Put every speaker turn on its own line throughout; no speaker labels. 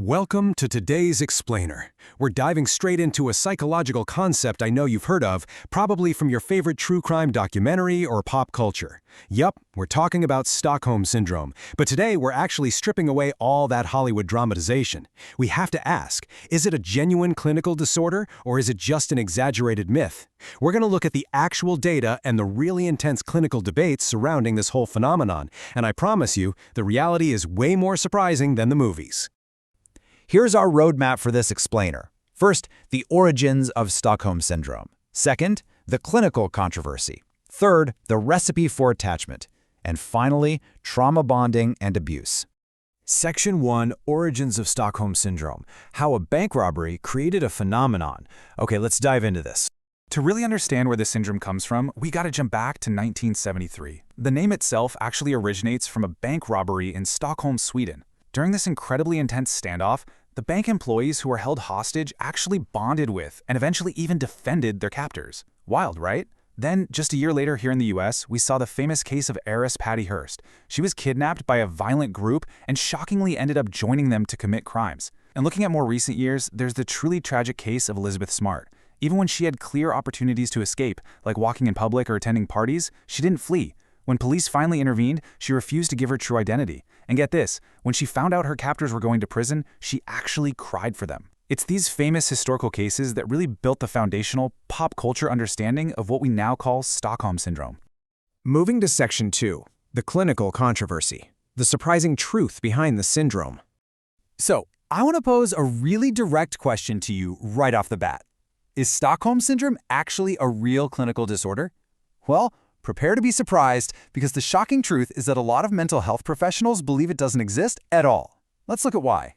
Welcome to today's Explainer. We're diving straight into a psychological concept I know you've heard of, probably from your favorite true crime documentary or pop culture. Yup, we're talking about Stockholm Syndrome, but today we're actually stripping away all that Hollywood dramatization. We have to ask, is it a genuine clinical disorder or is it just an exaggerated myth? We're going to look at the actual data and the really intense clinical debates surrounding this whole phenomenon, and I promise you, the reality is way more surprising than the movies.
Here's our roadmap for this explainer. First, the origins of Stockholm Syndrome. Second, the clinical controversy. Third, the recipe for attachment. And finally, trauma bonding and abuse.
Section 1, Origins of Stockholm Syndrome. How a bank robbery created a phenomenon. Okay, let's dive into this.
To really understand where the syndrome comes from, we gotta jump back to 1973. The name itself actually originates from a bank robbery in Stockholm, Sweden. During this incredibly intense standoff, the bank employees who were held hostage actually bonded with and eventually even defended their captors. Wild, right? Then, just a year later here in the US, we saw the famous case of heiress Patty Hearst. She was kidnapped by a violent group and shockingly ended up joining them to commit crimes. And looking at more recent years, there's the truly tragic case of Elizabeth Smart. Even when she had clear opportunities to escape, like walking in public or attending parties, she didn't flee. When police finally intervened, she refused to give her true identity. And get this, when she found out her captors were going to prison, she actually cried for them. It's these famous historical cases that really built the foundational pop culture understanding of what we now call Stockholm Syndrome.
Moving to Section 2, the clinical controversy. The surprising truth behind the syndrome.
So, I want to pose a really direct question to you right off the bat. Is Stockholm Syndrome actually a real clinical disorder? Well, prepare to be surprised, because the shocking truth is that a lot of mental health professionals believe it doesn't exist at all. Let's look at why.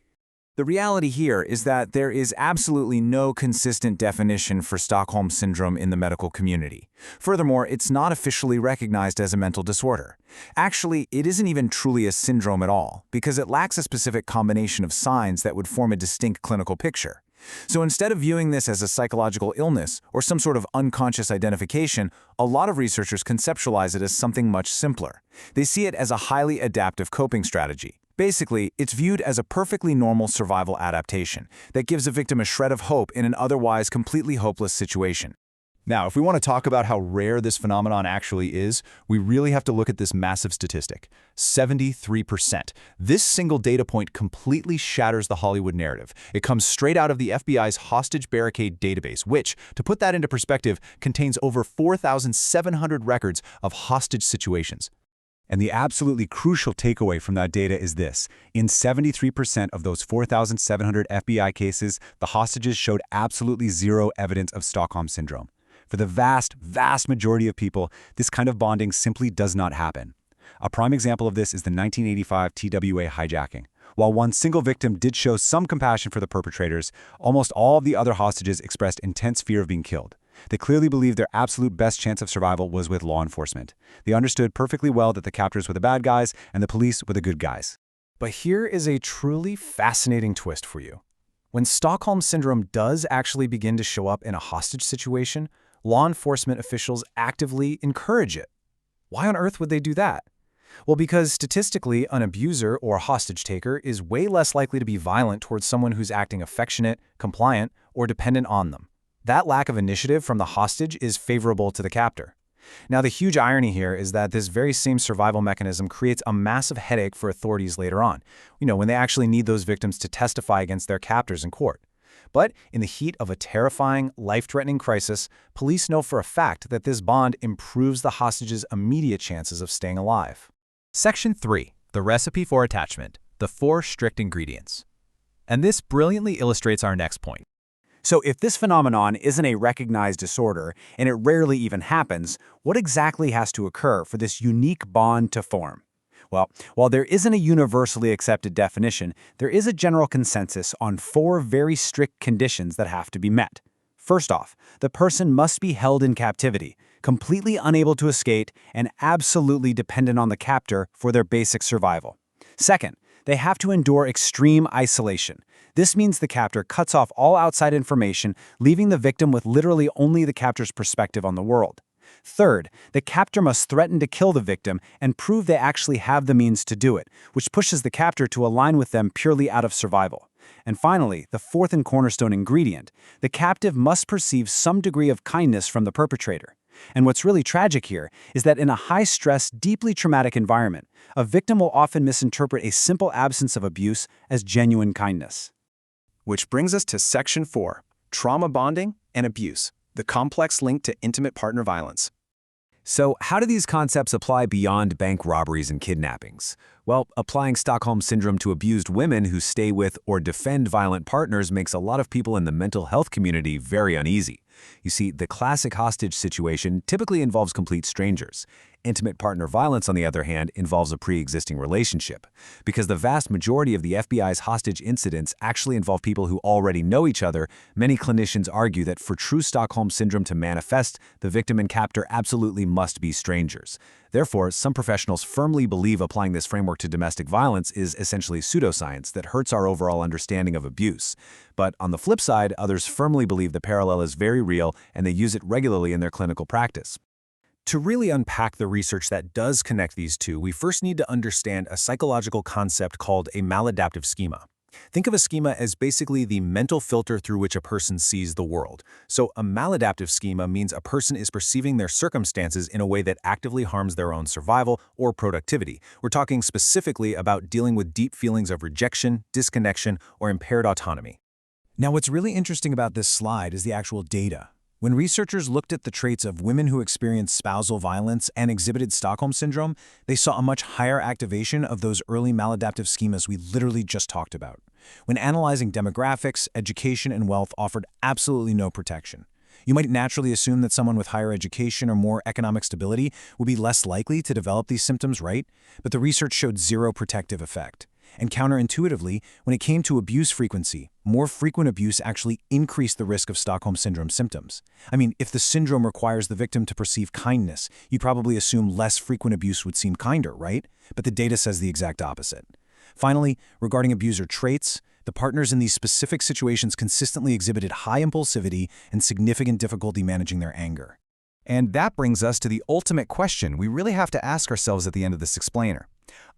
The reality here is that there is absolutely no consistent definition for Stockholm Syndrome in the medical community. Furthermore, it's not officially recognized as a mental disorder. Actually, it isn't even truly a syndrome at all, because it lacks a specific combination of signs that would form a distinct clinical picture. So instead of viewing this as a psychological illness or some sort of unconscious identification, a lot of researchers conceptualize it as something much simpler. They see it as a highly adaptive coping strategy. Basically, it's viewed as a perfectly normal survival adaptation that gives a victim a shred of hope in an otherwise completely hopeless situation.
Now, if we want to talk about how rare this phenomenon actually is, we really have to look at this massive statistic: 73%. This single data point completely shatters the Hollywood narrative. It comes straight out of the FBI's hostage barricade database, which, to put that into perspective, contains over 4,700 records of hostage situations. And the absolutely crucial takeaway from that data is this: in 73% of those 4,700 FBI cases, the hostages showed absolutely zero evidence of Stockholm Syndrome. For the vast majority of people, this kind of bonding simply does not happen. A prime example of this is the 1985 TWA hijacking. While one single victim did show some compassion for the perpetrators, almost all of the other hostages expressed intense fear of being killed. They clearly believed their absolute best chance of survival was with law enforcement. They understood perfectly well that the captors were the bad guys and the police were the good guys.
But here is a truly fascinating twist for you. When Stockholm Syndrome does actually begin to show up in a hostage situation, law enforcement officials actively encourage it. Why on earth would they do that? Well, because statistically, an abuser or hostage taker is way less likely to be violent towards someone who's acting affectionate, compliant, or dependent on them. That lack of initiative from the hostage is favorable to the captor. Now, the huge irony here is that this very same survival mechanism creates a massive headache for authorities later on, when they actually need those victims to testify against their captors in court. But in the heat of a terrifying, life-threatening crisis, police know for a fact that this bond improves the hostage's immediate chances of staying alive.
Section 3, the recipe for attachment, the 4 strict ingredients. And this brilliantly illustrates our next point.
So if this phenomenon isn't a recognized disorder, and it rarely even happens, what exactly has to occur for this unique bond to form? Well, while there isn't a universally accepted definition, there is a general consensus on 4 very strict conditions that have to be met. First off, the person must be held in captivity, completely unable to escape, and absolutely dependent on the captor for their basic survival. Second, they have to endure extreme isolation. This means the captor cuts off all outside information, leaving the victim with literally only the captor's perspective on the world. Third, the captor must threaten to kill the victim and prove they actually have the means to do it, which pushes the captor to align with them purely out of survival. And finally, the fourth and cornerstone ingredient, the captive must perceive some degree of kindness from the perpetrator. And what's really tragic here is that in a high-stress, deeply traumatic environment, a victim will often misinterpret a simple absence of abuse as genuine kindness.
Which brings us to Section 4, Trauma Bonding and Abuse, the complex link to intimate partner violence.
So, how do these concepts apply beyond bank robberies and kidnappings? Well, applying Stockholm Syndrome to abused women who stay with or defend violent partners makes a lot of people in the mental health community very uneasy. You see, the classic hostage situation typically involves complete strangers. Intimate partner violence, on the other hand, involves a pre-existing relationship. Because the vast majority of the FBI's hostage incidents actually involve people who already know each other, many clinicians argue that for true Stockholm Syndrome to manifest, the victim and captor absolutely must be strangers. Therefore, some professionals firmly believe applying this framework to domestic violence is essentially pseudoscience that hurts our overall understanding of abuse. But on the flip side, others firmly believe the parallel is very real and they use it regularly in their clinical practice.
To really unpack the research that does connect these two, we first need to understand a psychological concept called a maladaptive schema. Think of a schema as basically the mental filter through which a person sees the world. So a maladaptive schema means a person is perceiving their circumstances in a way that actively harms their own survival or productivity. We're talking specifically about dealing with deep feelings of rejection, disconnection, or impaired autonomy. Now, what's really interesting about this slide is the actual data. When researchers looked at the traits of women who experienced spousal violence and exhibited Stockholm Syndrome, they saw a much higher activation of those early maladaptive schemas we literally just talked about. When analyzing demographics, education, and wealth offered absolutely no protection. You might naturally assume that someone with higher education or more economic stability would be less likely to develop these symptoms, right? But the research showed zero protective effect. And counterintuitively, when it came to abuse frequency, more frequent abuse actually increased the risk of Stockholm Syndrome symptoms. I mean, if the syndrome requires the victim to perceive kindness, you'd probably assume less frequent abuse would seem kinder, right? But the data says the exact opposite. Finally, regarding abuser traits, the partners in these specific situations consistently exhibited high impulsivity and significant difficulty managing their anger.
And that brings us to the ultimate question we really have to ask ourselves at the end of this explainer.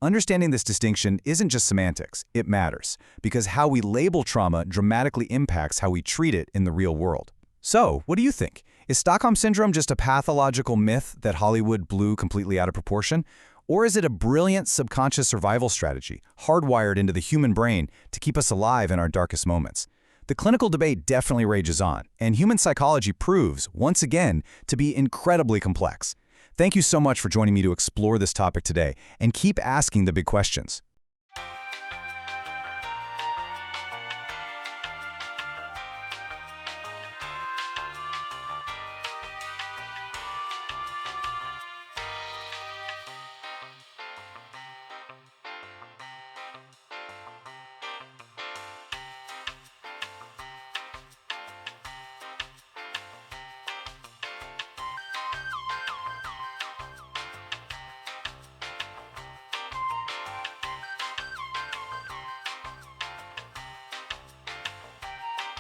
Understanding this distinction isn't just semantics, it matters, because how we label trauma dramatically impacts how we treat it in the real world. So, what do you think? Is Stockholm Syndrome just a pathological myth that Hollywood blew completely out of proportion? Or is it a brilliant subconscious survival strategy, hardwired into the human brain to keep us alive in our darkest moments? The clinical debate definitely rages on, and human psychology proves, once again, to be incredibly complex. Thank you so much for joining me to explore this topic today, and keep asking the big questions.